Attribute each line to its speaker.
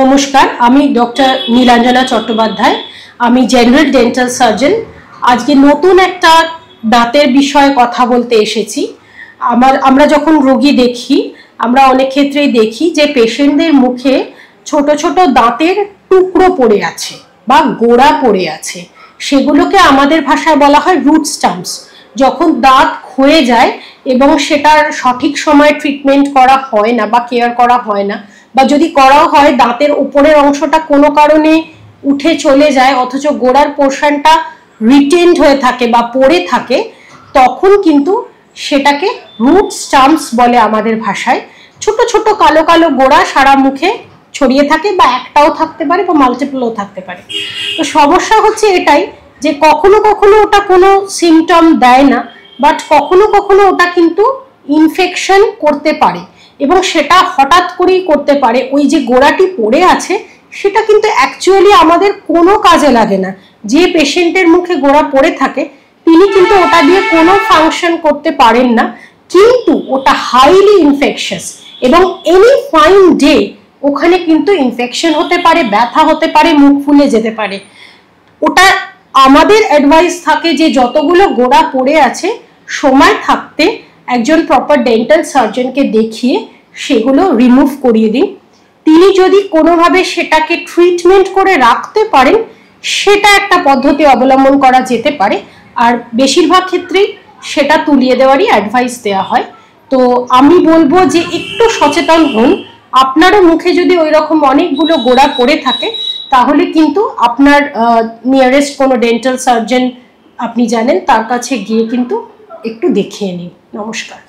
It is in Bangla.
Speaker 1: নমস্কার, আমি ডক্টর নীলাঞ্জনা চট্টোপাধ্যায়। আমি জেনারেল ডেন্টাল সার্জন। আজকে নতুন একটা দাঁতের বিষয়ে কথা বলতে এসেছি। আমরা যখন রোগী দেখি, আমরা অনেক ক্ষেত্রেই দেখি যে পেশেন্টদের মুখে ছোট ছোট দাঁতের টুকরো পড়ে আছে বা গোড়া পড়ে আছে। সেগুলোকে আমাদের ভাষায় বলা হয় রুট স্টাম্পস। যখন দাঁত ক্ষয়ে যায় এবং সেটার সঠিক সময়ে ট্রিটমেন্ট করা হয় না বা কেয়ার করা হয় না, বা যদি করাও হয় দাঁতের উপরের অংশটা কোনো কারণে উঠে চলে যায় অথচ গোড়ার পোর্শনটা রিটেন্ড হয়ে থাকে বা পড়ে থাকে, তখন কিন্তু সেটাকে রুট স্টাম্পস বলে আমাদের ভাষায়। ছোট ছোট কালো কালো গোড়া সারা মুখে ছড়িয়ে থাকে, বা একটাও থাকতে পারে বা মাল্টিপলও থাকতে পারে। তো সমস্যা হচ্ছে এটাই যে কখনো কখনো ওটা কোনো সিমটম দেয় না, বাট কখনো কখনো ওটা কিন্তু ইনফেকশন করতে পারে, এবং সেটা হঠাৎ করেই করতে পারে। ওই যে গোড়াটি পড়ে আছে সেটা কিন্তু অ্যাকচুয়ালি আমাদের কোনো কাজে লাগে না। যে পেশেন্টের মুখে গোড়া পড়ে থাকে তিনি কিন্তু ওটা দিয়ে কোনো ফাংশন করতে পারেন না, কিন্তু ওটা হাইলি ইনফেকশাস, এবং এনি ফাইন ডে ওখানে কিন্তু ইনফেকশন হতে পারে, ব্যথা হতে পারে, মুখ ফুলে যেতে পারে। ওটা আমাদের অ্যাডভাইস থাকে যে যতগুলো গোড়া পড়ে আছে সময় থাকতে একজন প্রপার ডেন্টাল সার্জনকে দেখিয়ে সেগুলো রিমুভ করিয়ে দিন। তিনি যদি কোনোভাবে সেটাকে ট্রিটমেন্ট করে রাখতে পারেন, সেটা একটা পদ্ধতি অবলম্বন করা যেতে পারে। আর বেশিরভাগ ক্ষেত্রেই সেটা তুলিয়ে দেওয়ারই অ্যাডভাইস দেওয়া হয়। তো আমি বলবো যে একটু সচেতন হন। আপনারও মুখে যদি ওই রকম অনেকগুলো গোড়া পড়ে থাকে তাহলে কিন্তু আপনার নিয়ারেস্ট কোনো ডেন্টাল সার্জন আপনি জানেন তার কাছে গিয়ে কিন্তু একটু দেখিয়ে নিন। নমস্কার।